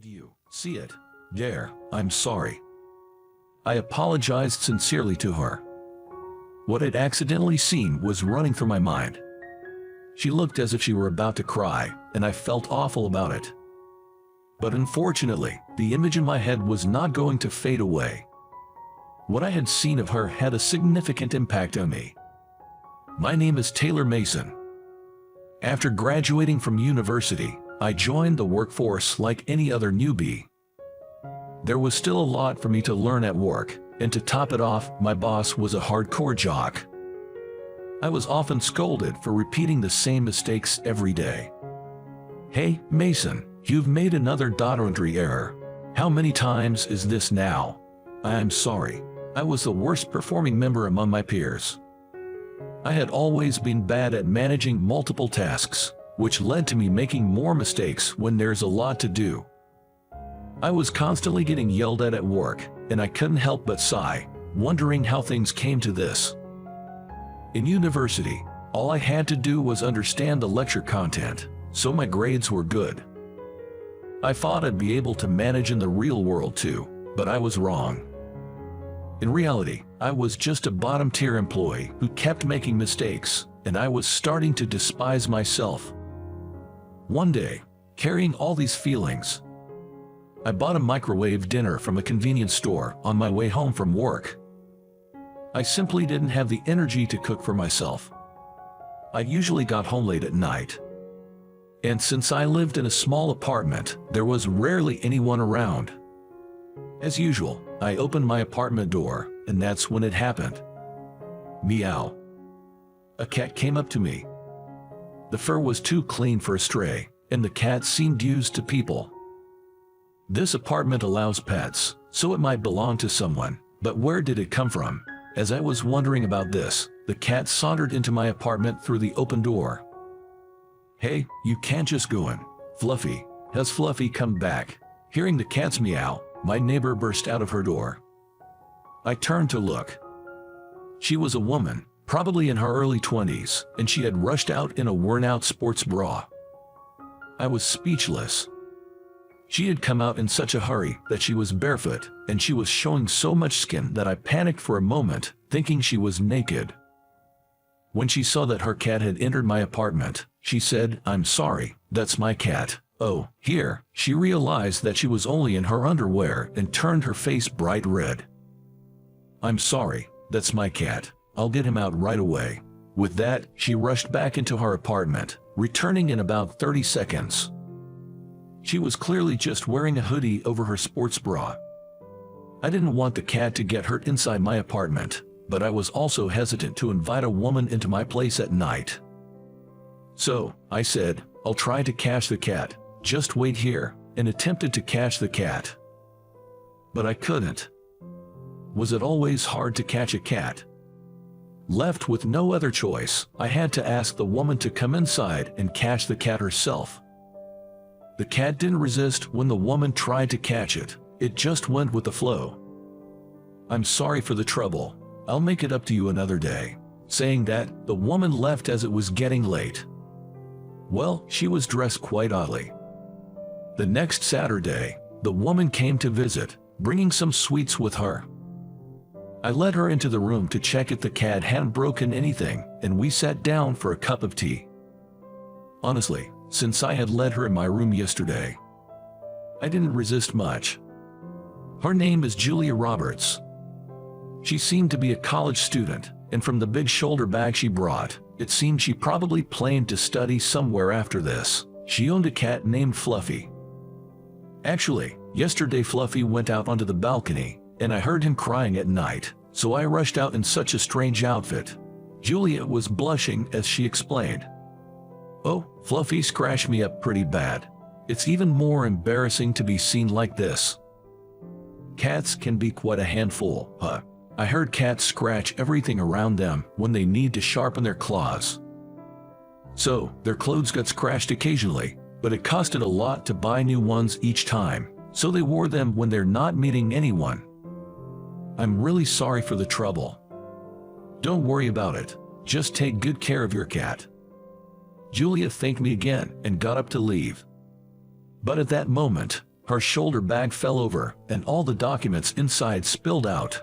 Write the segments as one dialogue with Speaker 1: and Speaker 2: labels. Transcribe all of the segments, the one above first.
Speaker 1: Did you see it? There, I'm sorry. I apologized sincerely to her. What I'd accidentally seen was running through my mind. She looked as if she were about to cry, and I felt awful about it. But unfortunately, the image in my head was not going to fade away. What I had seen of her had a significant impact on me. My name is Taylor Mason. After graduating from university, I joined the workforce like any other newbie. There was still a lot for me to learn at work, and to top it off, my boss was a hardcore jock. I was often scolded for repeating the same mistakes every day. "Hey, Mason, you've made another data entry error. How many times is this now?" "I'm sorry. I was the worst performing member among my peers." I had always been bad at managing multiple tasks, which led to me making more mistakes when there's a lot to do. I was constantly getting yelled at work, and I couldn't help but sigh, wondering how things came to this. In university, all I had to do was understand the lecture content, so my grades were good. I thought I'd be able to manage in the real world too, but I was wrong. In reality, I was just a bottom-tier employee who kept making mistakes, and I was starting to despise myself. One day, carrying all these feelings, I bought a microwave dinner from a convenience store on my way home from work. I simply didn't have the energy to cook for myself. I usually got home late at night. And since I lived in a small apartment, there was rarely anyone around. As usual, I opened my apartment door, and that's when it happened. Meow. A cat came up to me. The fur was too clean for a stray, and the cat seemed used to people. This apartment allows pets, so it might belong to someone, but where did it come from? As I was wondering about this, the cat sauntered into my apartment through the open door. "Hey, you can't just go in. Fluffy, has Fluffy come back?" Hearing the cat's meow, my neighbor burst out of her door. I turned to look. She was a woman, probably in her early 20s, and she had rushed out in a worn-out sports bra. I was speechless. She had come out in such a hurry that she was barefoot, and she was showing so much skin that I panicked for a moment, thinking she was naked. When she saw that her cat had entered my apartment, she said, "I'm sorry, that's my cat." "Oh, here." She realized that she was only in her underwear and turned her face bright red. "I'm sorry, that's my cat. I'll get him out right away." With that, she rushed back into her apartment, returning in about 30 seconds. She was clearly just wearing a hoodie over her sports bra. I didn't want the cat to get hurt inside my apartment, but I was also hesitant to invite a woman into my place at night. So, I said, "I'll try to catch the cat. Just wait here," and attempted to catch the cat. But I couldn't. Was it always hard to catch a cat? Left with no other choice, I had to ask the woman to come inside and catch the cat herself. The cat didn't resist when the woman tried to catch it. It just went with the flow. "I'm sorry for the trouble. I'll make it up to you another day." Saying that, the woman left as it was getting late. Well, she was dressed quite oddly. The next Saturday, the woman came to visit, bringing some sweets with her. I led her into the room to check if the cat hadn't broken anything, and we sat down for a cup of tea. Honestly, since I had led her in my room yesterday, I didn't resist much. Her name is Julia Roberts. She seemed to be a college student, and from the big shoulder bag she brought, it seemed she probably planned to study somewhere after this. She owned a cat named Fluffy. Actually, yesterday Fluffy went out onto the balcony, and I heard him crying at night, so I rushed out in such a strange outfit. Julia was blushing as she explained. "Oh, Fluffy scratched me up pretty bad. It's even more embarrassing to be seen like this." Cats can be quite a handful, huh? I heard cats scratch everything around them when they need to sharpen their claws. So, their clothes got scratched occasionally, but it costed a lot to buy new ones each time, so they wore them when they're not meeting anyone. "I'm really sorry for the trouble." "Don't worry about it. Just take good care of your cat." Julia thanked me again and got up to leave. But at that moment, Her shoulder bag fell over, and all the documents inside spilled out.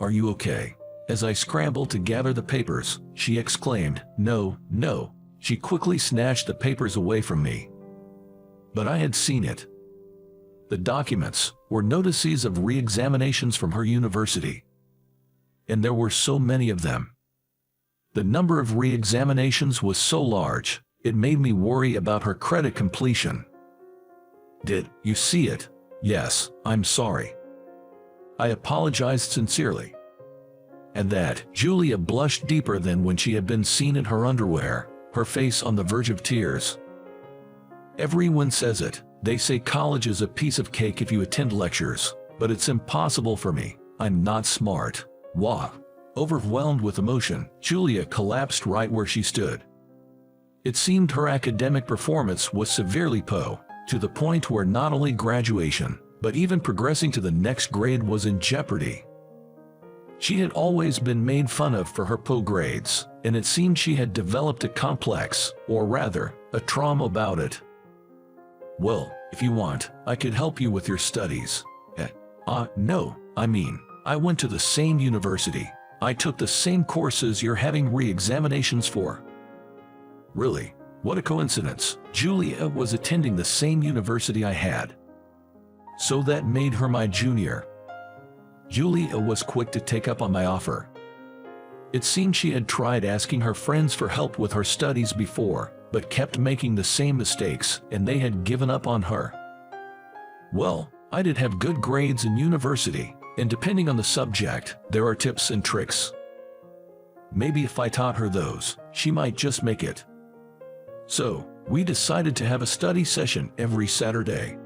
Speaker 1: "Are you okay?" As I scrambled to gather the papers, she exclaimed, "No, no." She quickly snatched the papers away from me. But I had seen it. The documents were notices of re-examinations from her university. And there were so many of them. The number of re-examinations was so large, it made me worry about her credit completion. "Did you see it?" "Yes, I'm sorry." I apologized sincerely. At that, Julia blushed deeper than when she had been seen in her underwear, her face on the verge of tears. "Everyone says it. They say college is a piece of cake if you attend lectures, but it's impossible for me. I'm not smart." Wah. Overwhelmed with emotion, Julia collapsed right where she stood. It seemed her academic performance was severely poor, to the point where not only graduation, but even progressing to the next grade was in jeopardy. She had always been made fun of for her poor grades, and it seemed she had developed a complex, or rather, a trauma about it. "Well, if you want, I could help you with your studies." No, I went to the same university. I took the same courses you're having re-examinations for." "Really? What a coincidence." Julia was attending the same university I had. So that made her my junior. Julia was quick to take up on my offer. It seemed she had tried asking her friends for help with her studies before, but kept making the same mistakes, and they had given up on her. Well, I did have good grades in university, and depending on the subject, there are tips and tricks. Maybe if I taught her those, she might just make it. So, we decided to have a study session every Saturday.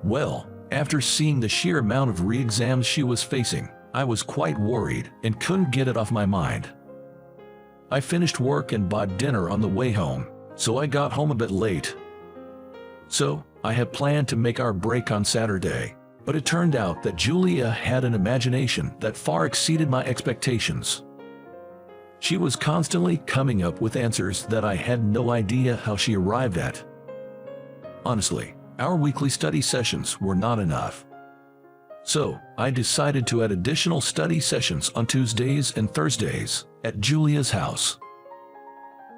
Speaker 1: Well, after seeing the sheer amount of re-exams she was facing, I was quite worried and couldn't get it off my mind. I finished work and bought dinner on the way home, so I got home a bit late. So, I had planned to make our break on Saturday, but it turned out that Julia had an imagination that far exceeded my expectations. She was constantly coming up with answers that I had no idea how she arrived at. Honestly, our weekly study sessions were not enough. So, I decided to add additional study sessions on Tuesdays and Thursdays at Julia's house.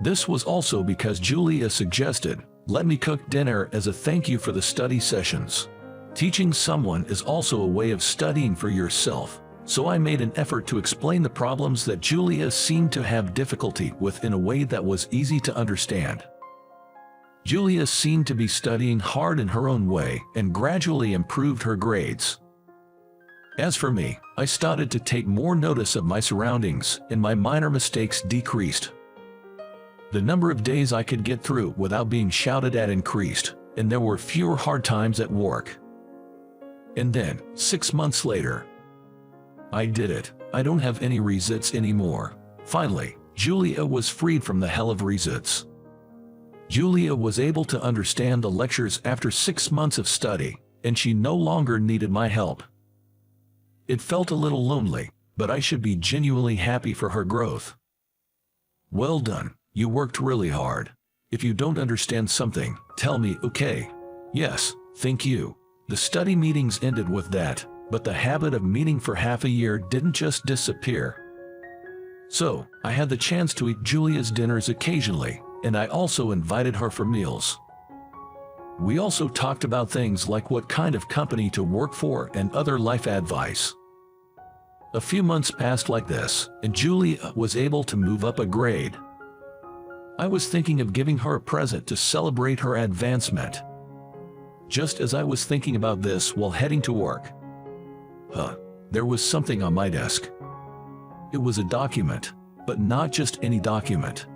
Speaker 1: This was also because Julia suggested, "Let me cook dinner as a thank you for the study sessions." Teaching someone is also a way of studying for yourself, so I made an effort to explain the problems that Julia seemed to have difficulty with in a way that was easy to understand. Julia seemed to be studying hard in her own way and gradually improved her grades. As for me, I started to take more notice of my surroundings, and my minor mistakes decreased. The number of days I could get through without being shouted at increased, and there were fewer hard times at work. And then, 6 months later, I did it. I don't have any resits anymore. Finally, Julia was freed from the hell of resits. Julia was able to understand the lectures after 6 months of study, and she no longer needed my help. It felt a little lonely, but I should be genuinely happy for her growth. Well done, you worked really hard. If you don't understand something, tell me, okay? Yes, thank you. The study meetings ended with that, but the habit of meeting for half a year didn't just disappear. So, I had the chance to eat Julia's dinners occasionally, and I also invited her for meals. We also talked about things like what kind of company to work for and other life advice. A few months passed like this, and Julia was able to move up a grade. I was thinking of giving her a present to celebrate her advancement. Just as I was thinking about this while heading to work, there was something on my desk. It was a document, but not just any document.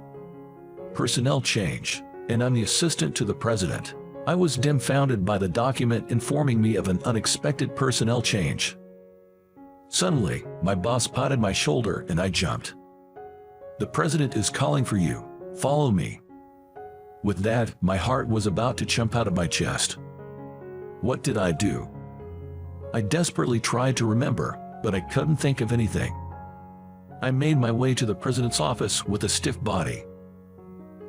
Speaker 1: Personnel change, and I'm the assistant to the president. I was dumbfounded by the document informing me of an unexpected personnel change. Suddenly, my boss patted my shoulder and I jumped. "The president is calling for you. Follow me." With that, my heart was about to jump out of my chest. What did I do? I desperately tried to remember, but I couldn't think of anything. I made my way to the president's office with a stiff body.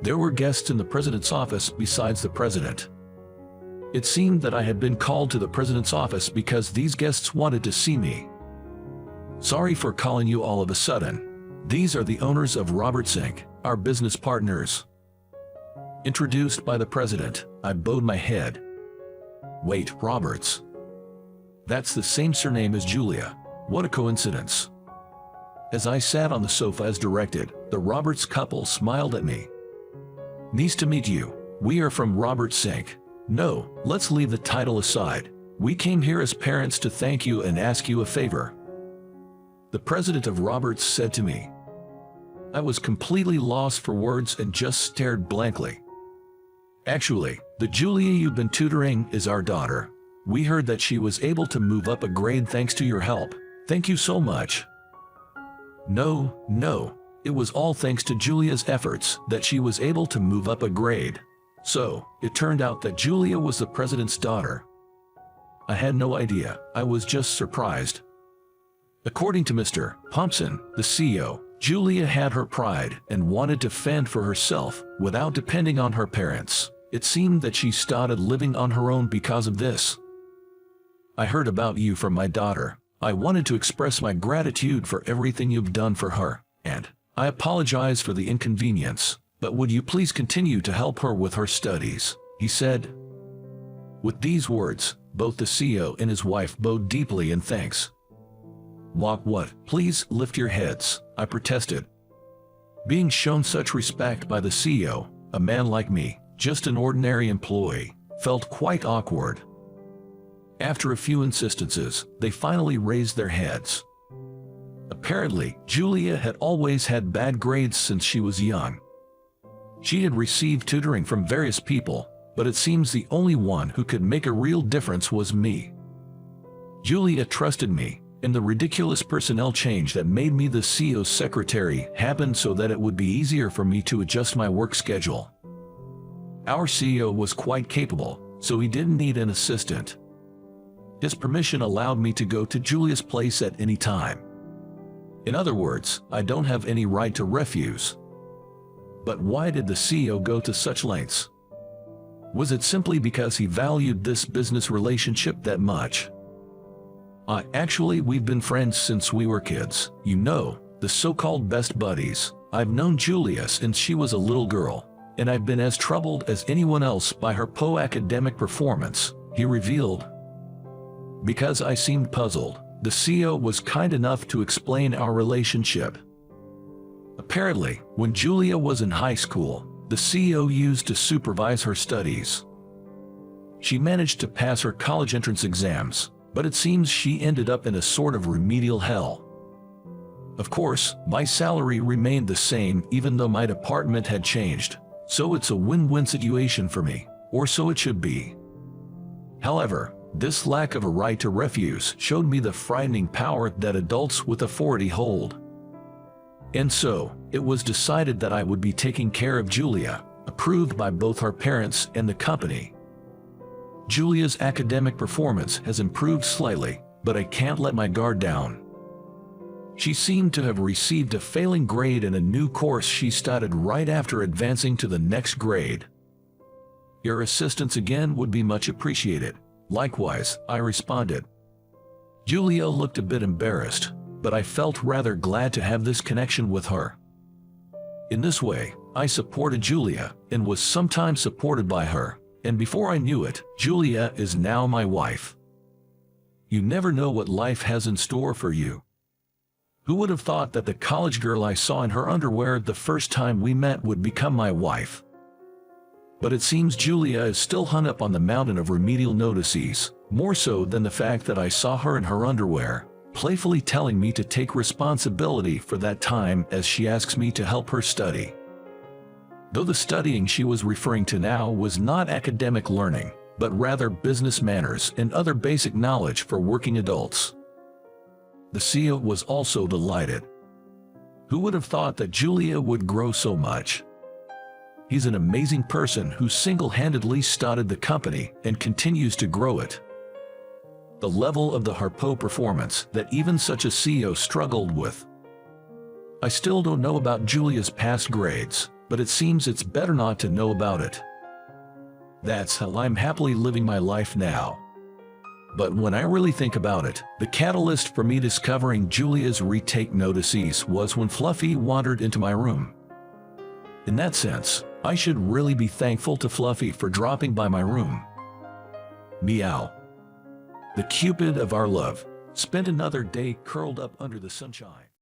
Speaker 1: There were guests in the president's office besides the president. It seemed that I had been called to the president's office because these guests wanted to see me. Sorry for calling you all of a sudden. These are the owners of Roberts Inc., our business partners. Introduced by the president, I bowed my head. Wait, Roberts. That's the same surname as Julia. What a coincidence. As I sat on the sofa as directed, the Roberts couple smiled at me. Nice to meet you. We are from Roberts Inc. No, let's leave the title aside. We came here as parents to thank you and ask you a favor. The president of Roberts said to me. I was completely lost for words and just stared blankly. Actually, the Julia you've been tutoring is our daughter. We heard that she was able to move up a grade thanks to your help. Thank you so much. No, it was all thanks to Julia's efforts that she was able to move up a grade. So, it turned out that Julia was the president's daughter. I had no idea, I was just surprised. According to Mr. Thompson, the CEO, Julia had her pride and wanted to fend for herself without depending on her parents. It seemed that she started living on her own because of this. I heard about you from my daughter. I wanted to express my gratitude for everything you've done for her, and I apologize for the inconvenience, but would you please continue to help her with her studies, he said. With these words, both the CEO and his wife bowed deeply in thanks. What? Please lift your heads, I protested. Being shown such respect by the CEO, a man like me, just an ordinary employee, felt quite awkward. After a few insistences, they finally raised their heads. Apparently, Julia had always had bad grades since she was young. She had received tutoring from various people, but it seems the only one who could make a real difference was me. Julia trusted me, and the ridiculous personnel change that made me the CEO's secretary happened so that it would be easier for me to adjust my work schedule. Our CEO was quite capable, so he didn't need an assistant. His permission allowed me to go to Julia's place at any time. In other words, I don't have any right to refuse. But why did the CEO go to such lengths? Was it simply because he valued this business relationship that much? Actually, we've been friends since we were kids. You know, the so-called best buddies. I've known Julia since she was a little girl, and I've been as troubled as anyone else by her academic performance, he revealed. Because I seemed puzzled, the CEO was kind enough to explain our relationship. Apparently, when Julia was in high school, the CEO used to supervise her studies. She managed to pass her college entrance exams, but it seems she ended up in a sort of remedial hell. Of course, my salary remained the same even though my department had changed, so it's a win-win situation for me, or so it should be. However, this lack of a right to refuse showed me the frightening power that adults with authority hold. And so, it was decided that I would be taking care of Julia, approved by both her parents and the company. Julia's academic performance has improved slightly, but I can't let my guard down. She seemed to have received a failing grade in a new course she started right after advancing to the next grade. Your assistance again would be much appreciated. Likewise, I responded. Julia looked a bit embarrassed, but I felt rather glad to have this connection with her. In this way, I supported Julia and was sometimes supported by her, and before I knew it, Julia is now my wife. You never know what life has in store for you. Who would have thought that the college girl I saw in her underwear the first time we met would become my wife? But it seems Julia is still hung up on the mountain of remedial notices, more so than the fact that I saw her in her underwear, playfully telling me to take responsibility for that time as she asks me to help her study. Though the studying she was referring to now was not academic learning, but rather business manners and other basic knowledge for working adults. The CEO was also delighted. Who would have thought that Julia would grow so much? He's an amazing person who single-handedly started the company and continues to grow it. The level of the Harpo performance that even such a CEO struggled with. I still don't know about Julia's past grades, but it seems it's better not to know about it. That's how I'm happily living my life now. But when I really think about it, the catalyst for me discovering Julia's retake notices was when Fluffy wandered into my room. In that sense, I should really be thankful to Fluffy for dropping by my room. Meow. The Cupid of our love spent another day curled up under the sunshine.